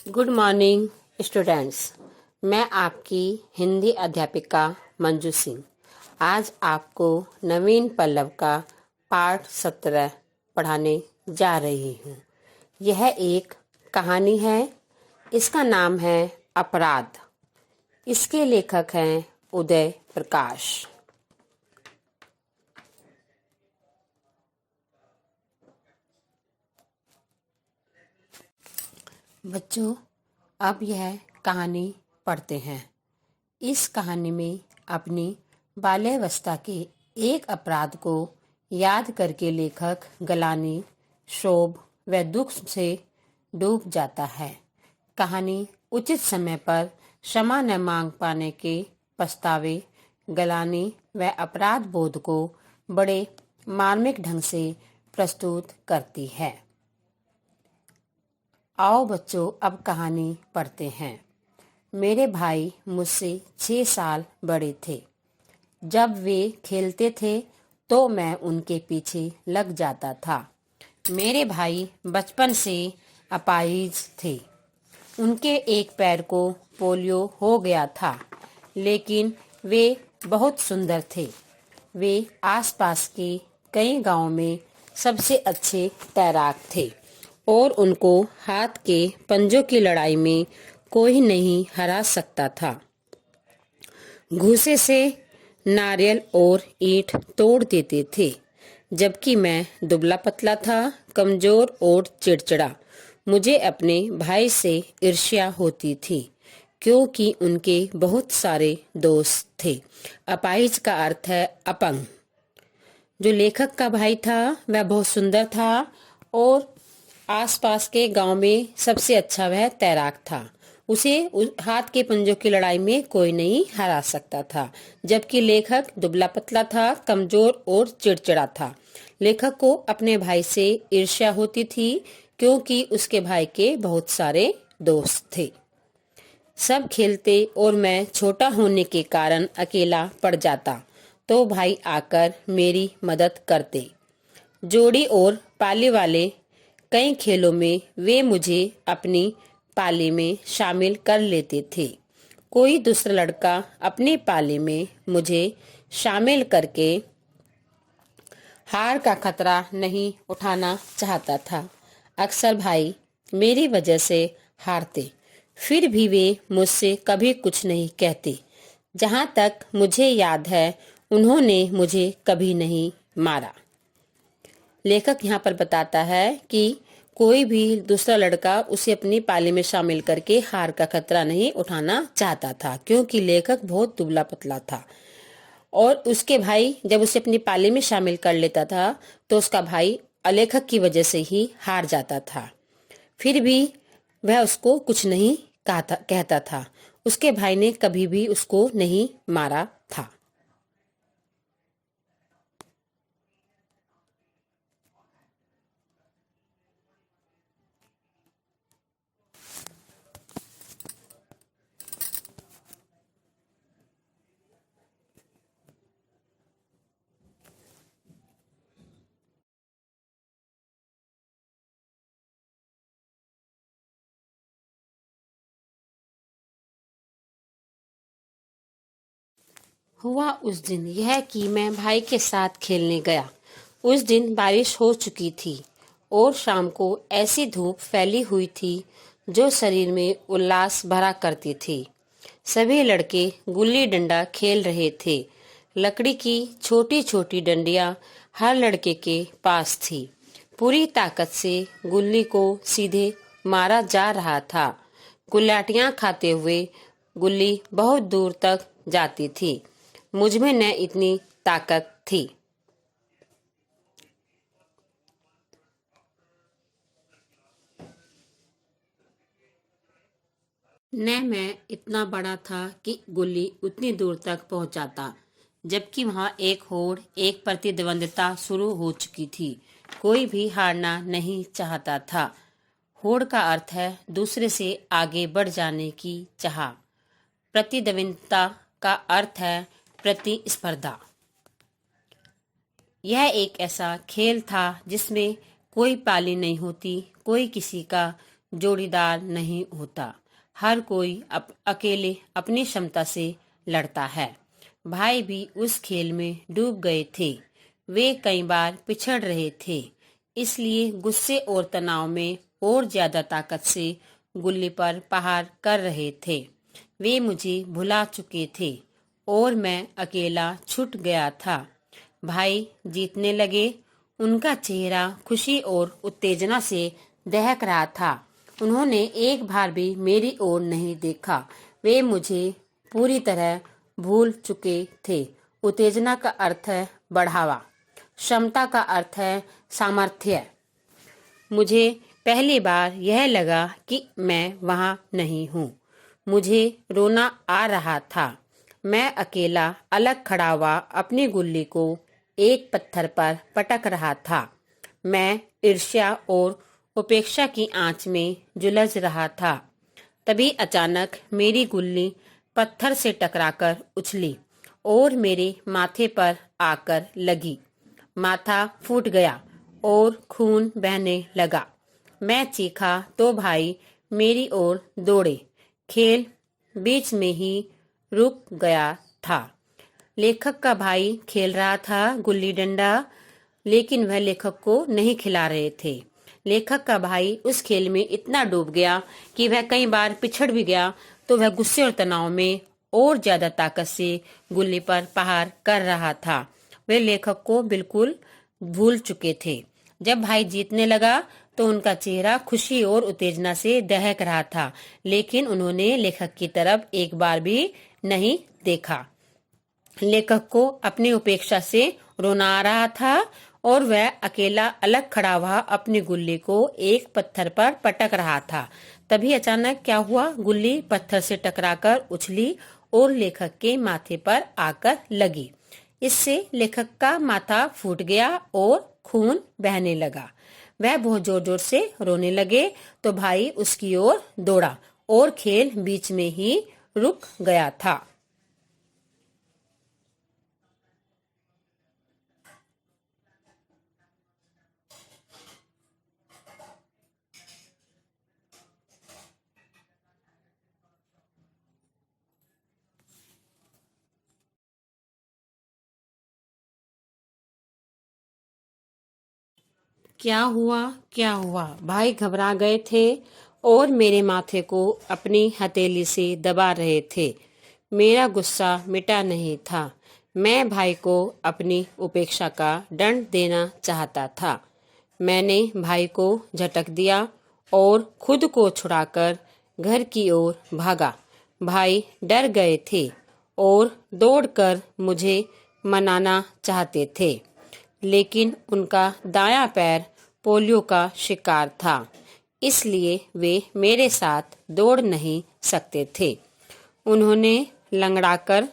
Good morning students. मैं आपकी हिंदी अध्यापिका मंजू सिंह आज आपको नवीन पल्लव का पाठ 17 पढ़ाने जा रही हूँ। यह एक कहानी है। इसका नाम है अपराध। इसके लेखक हैं उदय प्रकाश। बच्चों, अब यह कहानी पढ़ते हैं। इस कहानी में अपनी बाल्यावस्था के एक अपराध को याद करके लेखक ग्लानि, क्षोभ व दुख से डूब जाता है। कहानी उचित समय पर क्षमा न मांग पाने के पछतावे, ग्लानि व अपराध बोध को बड़े मार्मिक ढंग से प्रस्तुत करती है। आओ बच्चों, अब कहानी पढ़ते हैं। मेरे भाई मुझसे 6 साल बड़े थे। जब वे खेलते थे तो मैं उनके पीछे लग जाता था। मेरे भाई बचपन से अपाहिज थे। उनके एक पैर को पोलियो हो गया था, लेकिन वे बहुत सुंदर थे। वे आसपास के कई गांवों में सबसे अच्छे तैराक थे और उनको हाथ के पंजों की लड़ाई में कोई नहीं हरा सकता था। घूसे से नारियल और ईंट तोड़ देते थे, जबकि मैं दुबला पतला था, कमजोर और चिड़चिड़ा। मुझे अपने भाई से ईर्ष्या होती थी, क्योंकि उनके बहुत सारे दोस्त थे। अपाहिज का अर्थ है अपंग। जो लेखक का भाई था वह बहुत सुंदर था और आसपास के गांव में सबसे अच्छा वह तैराक था। उसे हाथ के पंजों की लड़ाई में कोई नहीं हरा सकता था, जबकि लेखक दुबला पतला था, कमजोर और चिड़चिड़ा था। लेखक को अपने भाई से ईर्ष्या होती थी, क्योंकि उसके भाई के बहुत सारे दोस्त थे। सब खेलते और मैं छोटा होने के कारण अकेला पड़ जाता, तो भाई आकर मेरी मदद करते। जोड़ी और पाली वाले कई खेलों में वे मुझे अपनी पाली में शामिल कर लेते थे। कोई दूसरा लड़का अपनी पाली में मुझे शामिल करके हार का खतरा नहीं उठाना चाहता था। अक्सर भाई मेरी वजह से हारते, फिर भी वे मुझसे कभी कुछ नहीं कहते। जहाँ तक मुझे याद है, उन्होंने मुझे कभी नहीं मारा। लेखक यहाँ पर बताता है कि कोई भी दूसरा लड़का उसे अपनी पाली में शामिल करके हार का खतरा नहीं उठाना चाहता था, क्योंकि लेखक बहुत दुबला पतला था। और उसके भाई जब उसे अपनी पाली में शामिल कर लेता था तो उसका भाई लेखक की वजह से ही हार जाता था। फिर भी वह उसको कुछ नहीं कहता था। उसके भाई ने कभी भी उसको नहीं मारा था। हुआ उस दिन यह कि मैं भाई के साथ खेलने गया। उस दिन बारिश हो चुकी थी और शाम को ऐसी धूप फैली हुई थी जो शरीर में उल्लास भरा करती थी। सभी लड़के गुल्ली डंडा खेल रहे थे। लकड़ी की छोटी छोटी डंडियां हर लड़के के पास थी। पूरी ताकत से गुल्ली को सीधे मारा जा रहा था। गुलाटियां खाते हुए गुल्ली बहुत दूर तक जाती थी। मुझ में न इतनी ताकत थी। न मैं इतना बड़ा था कि गुल्ली उतनी दूर तक पहुंच जाता, जबकि वहां एक होड़, एक प्रतिद्वंदिता शुरू हो चुकी थी। कोई भी हारना नहीं चाहता था। होड़ का अर्थ है दूसरे से आगे बढ़ जाने की चाह। प्रतिद्वंदिता का अर्थ है प्रतिस्पर्धा। यह एक ऐसा खेल था जिसमें कोई पाली नहीं होती, कोई किसी का जोड़ीदार नहीं होता। हर कोई अकेले अपनी क्षमता से लड़ता है। भाई भी उस खेल में डूब गए थे। वे कई बार पिछड़ रहे थे, इसलिए गुस्से और तनाव में और ज्यादा ताकत से गुल्ली पर प्रहार कर रहे थे। वे मुझे भुला चुके थे और मैं अकेला छूट गया था। भाई जीतने लगे। उनका चेहरा खुशी और उत्तेजना से दहक रहा था। उन्होंने एक बार भी मेरी ओर नहीं देखा। वे मुझे पूरी तरह भूल चुके थे। उत्तेजना का अर्थ है बढ़ावा, क्षमता का अर्थ है सामर्थ्य। मुझे पहली बार यह लगा कि मैं वहां नहीं हूँ। मुझे रोना आ रहा था। मैं अकेला अलग खड़ा हुआ अपनी गुल्ली को एक पत्थर पर पटक रहा था। मैं ईर्ष्या और उपेक्षा की आंच में जुलझ रहा था। तभी अचानक मेरी गुल्ली पत्थर से टकराकर उछली और मेरे माथे पर आकर लगी। माथा फूट गया और खून बहने लगा। मैं चीखा तो भाई मेरी ओर दौड़े। खेल बीच में ही रुक गया था। लेखक का भाई खेल रहा था गुल्ली डंडा, लेकिन वह लेखक को नहीं खिला रहे थे। लेखक का भाई उस खेल में इतना डूब गया कि वह कई बार पिछड़ भी गया, तो वह गुस्से और तनाव में और ज्यादा ताकत से गुल्ली पर प्रहार कर रहा था। वे लेखक को बिल्कुल भूल चुके थे। जब भाई जीतने लगा तो उनका चेहरा खुशी और उत्तेजना से दहक रहा था, लेकिन उन्होंने लेखक की तरफ एक बार भी नहीं देखा। लेखक को अपनी उपेक्षा से रोना आ रहा था और वह अकेला अलग खड़ा हुआ अपनी गुल्ली को एक पत्थर पर पटक रहा था। तभी अचानक क्या हुआ, गुल्ली पत्थर से टकराकर उछली और लेखक के माथे पर आकर लगी। इससे लेखक का माथा फूट गया और खून बहने लगा। वह बहुत जोर जोर से रोने लगे तो भाई उसकी ओर दौड़ा और खेल बीच में ही रुक गया था। क्या हुआ, क्या हुआ? भाई घबरा गए थे और मेरे माथे को अपनी हथेली से दबा रहे थे। मेरा गुस्सा मिटा नहीं था। मैं भाई को अपनी उपेक्षा का दंड देना चाहता था। मैंने भाई को झटक दिया और खुद को छुड़ाकर घर की ओर भागा। भाई डर गए थे और दौड़कर मुझे मनाना चाहते थे, लेकिन उनका दायां पैर पोलियो का शिकार था, इसलिए वे मेरे साथ दौड़ नहीं सकते थे। उन्होंने लंगड़ाकर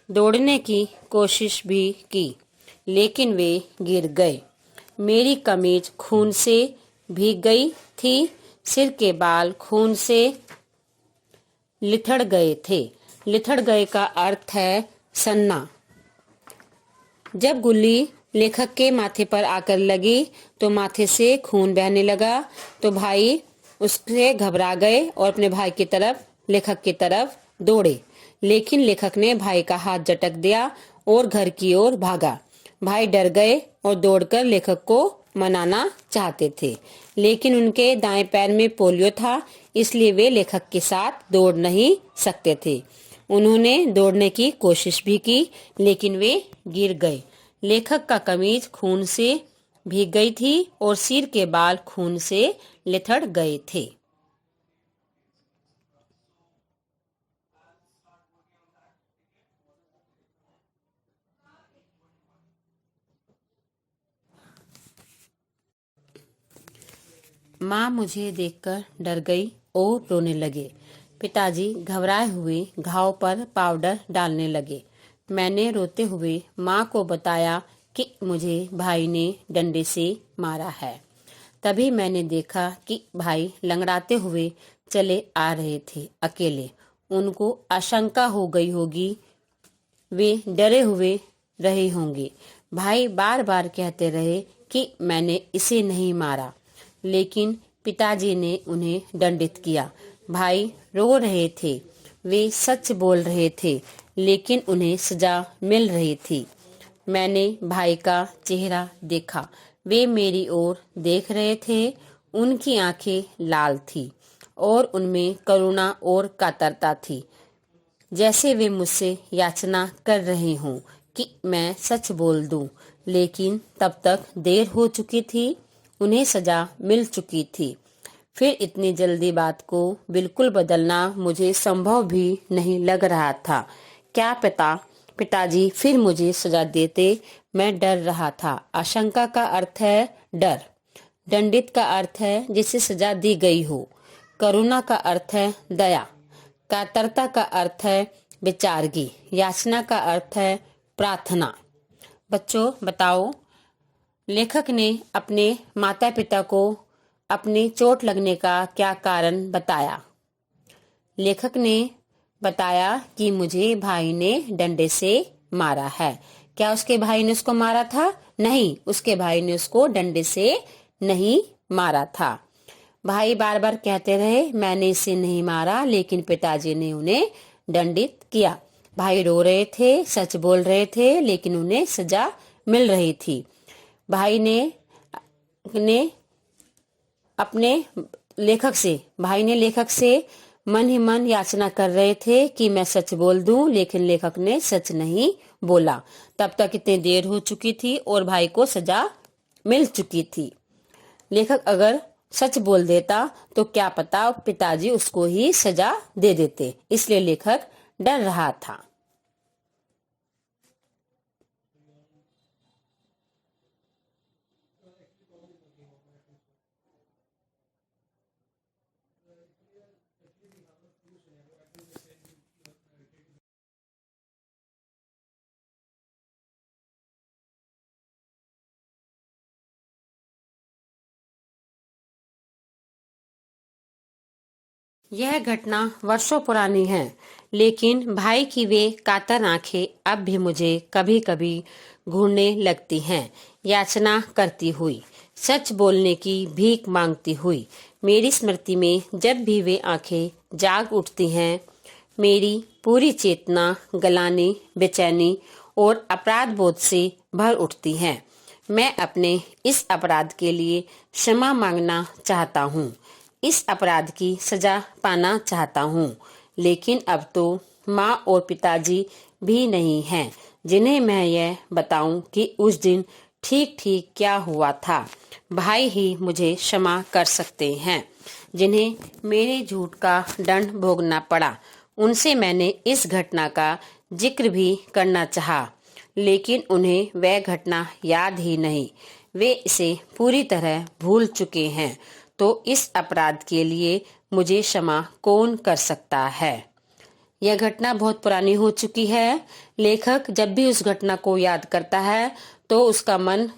दौड़ने की कोशिश भी की, लेकिन वे गिर गए। मेरी कमीज खून से भीग गई थी। सिर के बाल खून से लिथड़ गए थे। लिथड़ गए का अर्थ है सन्ना। जब गुल्ली लेखक के माथे पर आकर लगी तो माथे से खून बहने लगा, तो भाई उससे घबरा गए और अपने भाई की तरफ, लेखक की तरफ दौड़े। लेकिन लेखक ने भाई का हाथ झटक दिया और घर की ओर भागा। भाई डर गए और दौड़कर लेखक को मनाना चाहते थे, लेकिन उनके दाएं पैर में पोलियो था, इसलिए वे लेखक के साथ दौड़ नहीं सकते थे। उन्होंने दौड़ने की कोशिश भी की, लेकिन वे गिर गए। लेखक का कमीज खून से भीग गई थी और सिर के बाल खून से लिथड़ गए थे। माँ मुझे देखकर डर गई और रोने लगे। पिताजी घबराए हुए घाव पर पाउडर डालने लगे। मैंने रोते हुए माँ को बताया कि मुझे भाई ने डंडे से मारा है। तभी मैंने देखा कि भाई लंगड़ाते हुए चले आ रहे थे अकेले। उनको आशंका हो गई होगी, वे डरे हुए रहे होंगे। भाई बार बार कहते रहे कि मैंने इसे नहीं मारा, लेकिन पिताजी ने उन्हें दंडित किया। भाई रो रहे थे। वे सच बोल रहे थे, लेकिन उन्हें सजा मिल रही थी। मैंने भाई का चेहरा देखा। वे मेरी ओर देख रहे थे। उनकी आंखें लाल थी और उनमें करुणा और कातरता थी, जैसे वे मुझसे याचना कर रहे हों कि मैं सच बोल दूं। लेकिन तब तक देर हो चुकी थी। उन्हें सजा मिल चुकी थी। फिर इतनी जल्दी बात को बिल्कुल बदलना मुझे संभव भी नहीं लग रहा था। क्या पिताजी फिर मुझे सजा देते? मैं डर रहा था। आशंका का अर्थ है डर। दंडित का अर्थ है जिसे सजा दी गई हो। करुणा का अर्थ है दया। कातरता का अर्थ है विचारगी। याचना का अर्थ है प्रार्थना। बच्चों बताओ, लेखक ने अपने माता पिता को अपनी चोट लगने का क्या कारण बताया? लेखक ने बताया कि मुझे भाई ने डंडे से मारा है। क्या उसके भाई ने उसको मारा था? नहीं, उसके भाई ने उसको डंडे से नहीं मारा था। भाई बार बार कहते रहे मैंने इसे नहीं मारा, लेकिन पिताजी ने उन्हें दंडित किया। भाई रो रहे थे, सच बोल रहे थे, लेकिन उन्हें सजा मिल रही थी। भाई ने अपने भाई ने लेखक से मन ही मन याचना कर रहे थे कि मैं सच बोल दूं, लेकिन लेखक ने सच नहीं बोला। तब तक इतनी देर हो चुकी थी और भाई को सजा मिल चुकी थी। लेखक अगर सच बोल देता तो क्या पता पिताजी उसको ही सजा दे देते, इसलिए लेखक डर रहा था। यह घटना वर्षों पुरानी है, लेकिन भाई की वे कातर आंखें अब भी मुझे कभी कभी घूरने लगती हैं। याचना करती हुई, सच बोलने की भीख मांगती हुई मेरी स्मृति में जब भी वे आंखें जाग उठती हैं, मेरी पूरी चेतना गलानी, बेचैनी और अपराध बोध से भर उठती है। मैं अपने इस अपराध के लिए क्षमा मांगना चाहता हूँ। इस अपराध की सजा पाना चाहता हूँ, लेकिन अब तो माँ और पिताजी भी नहीं हैं जिन्हें मैं यह बताऊं कि उस दिन ठीक ठीक क्या हुआ था। भाई ही मुझे क्षमा कर सकते हैं, जिन्हें मेरे झूठ का दंड भोगना पड़ा। उनसे मैंने इस घटना का जिक्र भी करना चाहा, लेकिन उन्हें वह घटना याद ही नहीं। वे इसे पूरी तरह भूल चुके हैं। तो इस अपराध के लिए मुझे क्षमा कौन कर सकता है? यह घटना बहुत पुरानी हो चुकी है। लेखक जब भी उस घटना को याद करता है तो उसका मन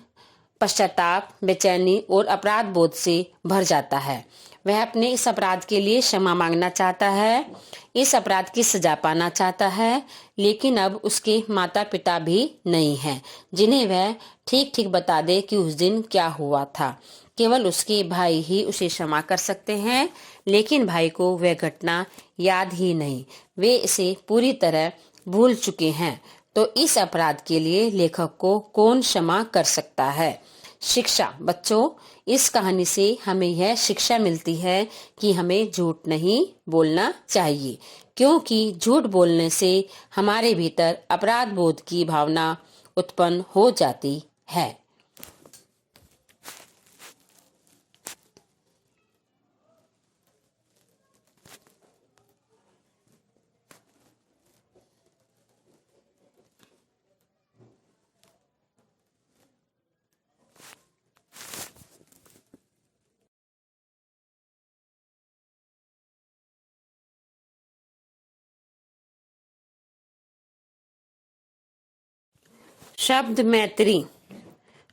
पश्चाताप, बेचैनी और अपराध बोध से भर जाता है। वह अपने इस अपराध के लिए क्षमा मांगना चाहता है, इस अपराध की सजा पाना चाहता है, लेकिन अब उसके माता पिता भी नहीं हैं जिन्हें वह ठीक ठीक बता दे कि उस दिन क्या हुआ था। केवल उसके भाई ही उसे क्षमा कर सकते हैं, लेकिन भाई को वह घटना याद ही नहीं। वे इसे पूरी तरह भूल चुके हैं। तो इस अपराध के लिए लेखक को कौन क्षमा कर सकता है? शिक्षा। बच्चों, इस कहानी से हमें यह शिक्षा मिलती है कि हमें झूठ नहीं बोलना चाहिए, क्योंकि झूठ बोलने से हमारे भीतर अपराध बोध की भावना उत्पन्न हो जाती है। शब्द मैत्री।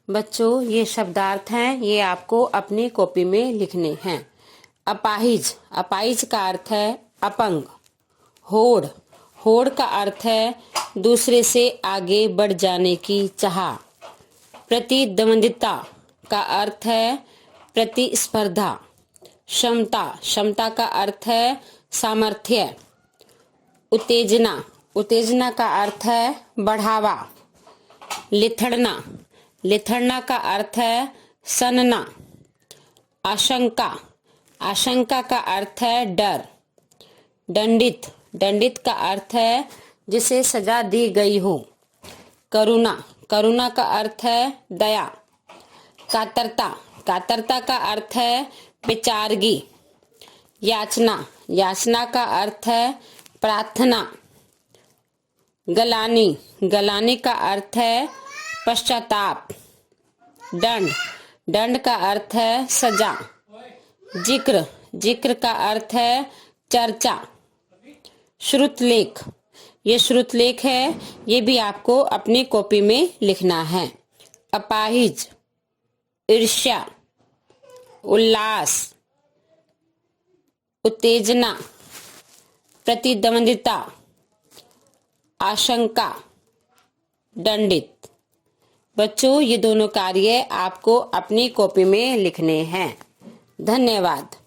बच्चों, ये शब्दार्थ हैं, ये आपको अपनी कॉपी में लिखने हैं। अपाहिज। अपाहिज का अर्थ है अपंग। होड़। होड़ का अर्थ है दूसरे से आगे बढ़ जाने की चाह। प्रतिद्वंदिता का अर्थ है प्रतिस्पर्धा। क्षमता, क्षमता का अर्थ है सामर्थ्य। उत्तेजना, उत्तेजना का अर्थ है बढ़ावा। लिथड़ना, लिथड़ना का अर्थ है सनना। आशंका, आशंका का अर्थ है डर। दंडित, दंडित का अर्थ है जिसे सजा दी गई हो। करुणा, करुणा का अर्थ है दया। कातरता, कातरता का अर्थ है विचारगी। याचना, याचना का अर्थ है प्रार्थना। गलानी, गलानी का अर्थ है पश्चाताप। दंड, दंड का अर्थ है सजा। जिक्र, जिक्र का अर्थ है चर्चा। श्रुतलेख, ये श्रुतलेख है, ये भी आपको अपनी कॉपी में लिखना है। अपाहिज, ईर्ष्या। उल्लास, उत्तेजना, प्रतिद्वंदिता, आशंका, दंडित। बच्चों, ये दोनों कार्य आपको अपनी कॉपी में लिखने हैं। धन्यवाद।